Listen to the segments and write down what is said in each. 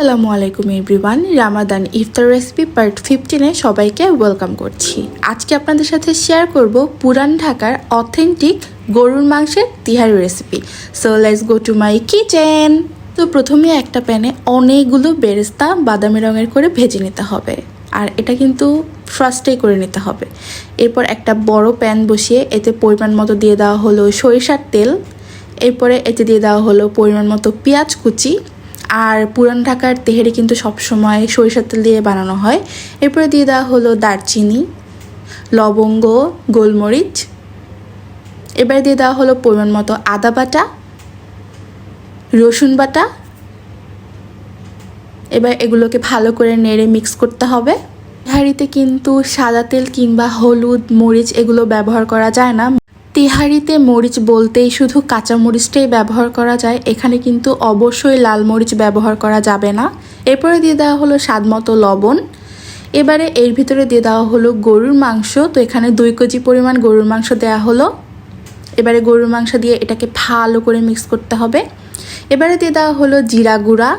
আসসালামু আলাইকুম এভরিওয়ান। রামাদান ইফতার recipe part 15-এ সবাইকে ওয়েলকাম করছি। আজকে আপনাদের সাথে শেয়ার করব পুরান ঢাকার অথেন্টিক গরুর মাংসের tehari recipe. So let's go to my kitchen. তো প্রথমে একটা প্যানে অনেকগুলো বেরেস্তা বাদামি রঙের করে ভেজে নিতে হবে, আর এটা কিন্তু ফার্স্টেই করে নিতে হবে। এরপর একটা বড় প্যান বসিয়ে এতে পরিমাণ মতো দিয়ে দেওয়া হলো সরিষার তেল। এরপরে এতে দিয়ে দেওয়া হলো পরিমাণ মতো পেঁয়াজ কুচি। আর পুরান ঢাকার তেহারি কিন্তু সবসময় সরিষার তেল দিয়ে বানানো হয়। এরপরে দিয়ে দেওয়া হলো দারচিনি, লবঙ্গ, গোলমরিচ। এবারে দিয়ে দেওয়া হলো পরিমাণ মতো আদা বাটা, রসুন বাটা। এবার এগুলোকে ভালো করে নেড়ে মিক্স করতে হবে। তেহারিতে কিন্তু সাদা তেল কিংবা হলুদ, মরিচ এগুলো ব্যবহার করা যায় না। তেহারিতে মরিচ বলতেই শুধু কাঁচা মরিচটাই ব্যবহার করা যায়, এখানে কিন্তু অবশ্যই লাল মরিচ ব্যবহার করা যাবে না। এরপরে দিয়ে দেওয়া হলো স্বাদ মতো লবণ। এবারে এর ভিতরে দিয়ে দেওয়া হলো গরুর মাংস। তো এখানে 2 কেজি পরিমাণ গরুর মাংস দেওয়া হলো। এবারে গরুর মাংস দিয়ে এটাকে ভালো করে মিক্স করতে হবে। এবারে দিয়ে দেওয়া হলো জিরা গুঁড়া।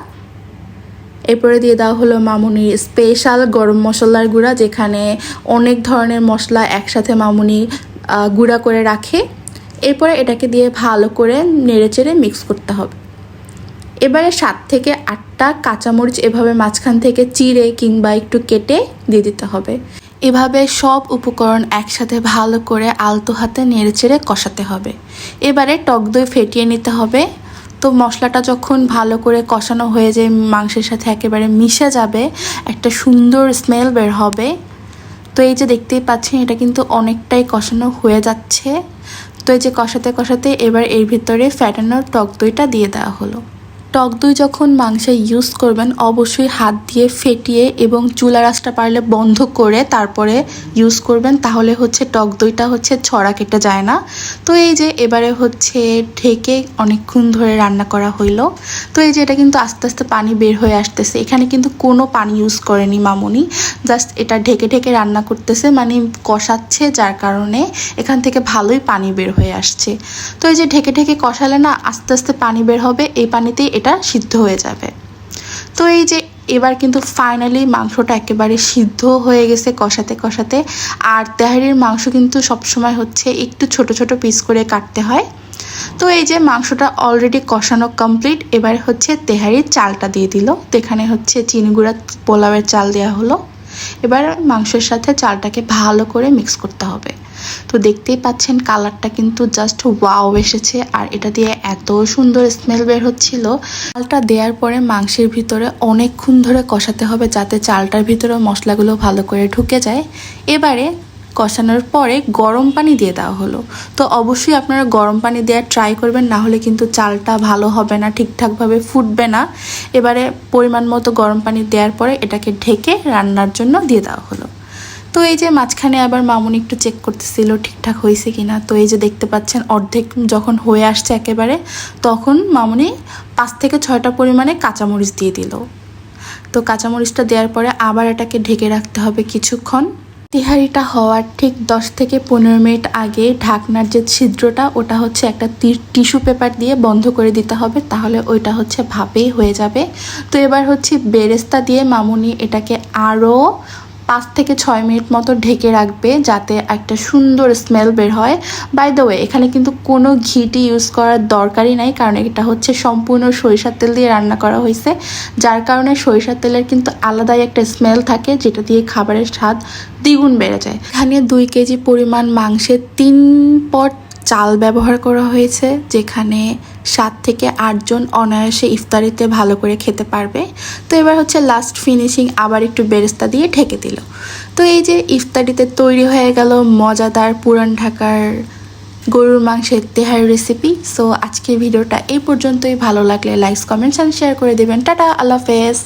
এরপরে দিয়ে দেওয়া হলো মামুনির স্পেশাল গরম মশলার গুঁড়া, যেখানে অনেক ধরনের মশলা একসাথে মামুনি গুঁড়া করে রাখে। এরপরে এটাকে দিয়ে ভালো করে নেড়েচেড়ে মিক্স করতে হবে। এবারে 7 থেকে 8টা কাঁচামরিচ এভাবে মাঝখান থেকে চিড়ে কিংবা একটু কেটে দিয়ে দিতে হবে। এভাবে সব উপকরণ একসাথে ভালো করে আলতো হাতে নেড়েচেড়ে কষাতে হবে। এবারে টক দই ফেটিয়ে নিতে হবে। তো মশলাটা যখন ভালো করে কষানো হয়ে যায়, মাংসের সাথে একেবারে মিশে যাবে, একটা সুন্দর স্মেল বের হবে। তো এই যে দেখতেই পাচ্ছেন, এটা কিন্তু অনেকটাই কষানো হয়ে যাচ্ছে। তো এই যে কষাতে কষাতে এবার এর ভিতরে ফ্যাটানো টক দইটা দিয়ে দেওয়া হলো। টক দই যখন মাংসে ইউজ করবেন অবশ্যই হাত দিয়ে ফেটিয়ে এবং চুলার আঁচটা পারলে বন্ধ করে তারপরে ইউজ করবেন, তাহলে হচ্ছে টক দইটা ছড়া কেটে যায় না। তো এই যে এবারে ঢেকে অনেকক্ষণ ধরে রান্না করা হইলো। তো এই যে এটা কিন্তু আস্তে আস্তে পানি বের হয়ে আসতেছে। এখানে কিন্তু কোনো পানি ইউজ করেনি মামুনি, জাস্ট এটা ঢেকে ঢেকে রান্না করতেছে, মানে কষাচ্ছে, যার কারণে এখান থেকে ভালোই পানি বের হয়ে আসছে। তো এই যে ঢেকে ঢেকে কষালে না আস্তে আস্তে পানি বের হবে, এই পানিতেই এটা সিদ্ধ হয়ে যাবে। তো এই যে এবার কিন্তু ফাইনালি মাংসটা একেবারে সিদ্ধ হয়ে গেছে কষাতে কষাতে। আর তেহারির মাংস কিন্তু সবসময় একটু ছোট ছোট পিস করে কাটতে হয়। তো এই যে মাংসটা অলরেডি কষানো কমপ্লিট। এবার তেহারির চালটা দিয়ে দিল। তো এখানে চিনি গুঁড়া পোলাওয়ের চাল দেওয়া হলো। এবার মাংসের সাথে চালটাকে ভালো করে মিক্স করতে হবে। তো দেখতেই পাচ্ছেন কালারটা কিন্তু জাস্ট ওয়াও এসেছে, আর এটা দিয়ে এত সুন্দর স্মেল বের হচ্ছিল। চালটা দেওয়ার পরে মাংসের ভিতরে অনেকক্ষণ ধরে কষাতে হবে, যাতে চালটার ভিতরে মশলাগুলো ভালো করে ঢুকে যায়। এবারে কষানোর পরে গরম পানি দিয়ে দেওয়া হলো। তো অবশ্যই আপনারা গরম পানি দেওয়ার ট্রাই করবেন, না হলে কিন্তু চালটা ভালো হবে না, ঠিকঠাকভাবে ফুটবে না। এবারে পরিমাণ মতো গরম পানি দেওয়ার পরে এটাকে ঢেকে রান্নার জন্য দিয়ে দেওয়া হলো। তো এই যে মাঝখানে আবার মামুনি একটু চেক করতেছিল ঠিকঠাক হয়েছে কিনা। তো এই যে দেখতে পাচ্ছেন অর্ধেক যখন হয়ে আসছে একেবারে, তখন মামুনি 5 থেকে 6টা পরিমাণে কাঁচামরিচ দিয়ে দিল। তো কাঁচামরিচটা দেওয়ার পরে আবার এটাকে ঢেকে রাখতে হবে কিছুক্ষণ। তেহারিটা হওয়ার ঠিক 10 থেকে 15 মিনিট আগে ঢাকনার যে ছিদ্রটা ওটা একটা টিস্যু পেপার দিয়ে বন্ধ করে দিতে হবে, তাহলে ওইটা ভাপেই হয়ে যাবে। তো এবার বেরেস্তা দিয়ে মামুনি এটাকে আরও 5 থেকে 6 মিনিট মতো ঢেকে রাখবে, যাতে একটা সুন্দর স্মেল বের হয়। বাই দ্য ওয়ে, এখানে কিন্তু কোনো ঘিটি ইউজ করার দরকারই নাই, কারণ এটা সম্পূর্ণ সরিষার তেল দিয়ে রান্না করা হয়েছে, যার কারণে সরিষার তেলের কিন্তু আলাদাই একটা স্মেল থাকে, যেটা দিয়ে খাবারের স্বাদ দ্বিগুণ বেড়ে যায়। এখানে 2 কেজি পরিমাণ মাংসে 3 পট চাল ব্যবহার করা হয়েছে, যেখানে 7 থেকে 8 জন অনায়াসে ইফতারিতে ভালো করে খেতে পারবে। তো এবার লাস্ট ফিনিশিং আবার একটু বেরেস্তা দিয়ে ঢেকে দিল। তো এই যে ইফতারিতে তৈরি হয়ে গেল মজাদার পুরান ঢাকার গরুর মাংসের তেহারি রেসিপি। সো আজকের ভিডিওটা এই পর্যন্তই। ভালো লাগলে লাইক, কমেন্টস অ্যান্ড শেয়ার করে দেবেন। টাটা, আল্লাহ হাফেজ।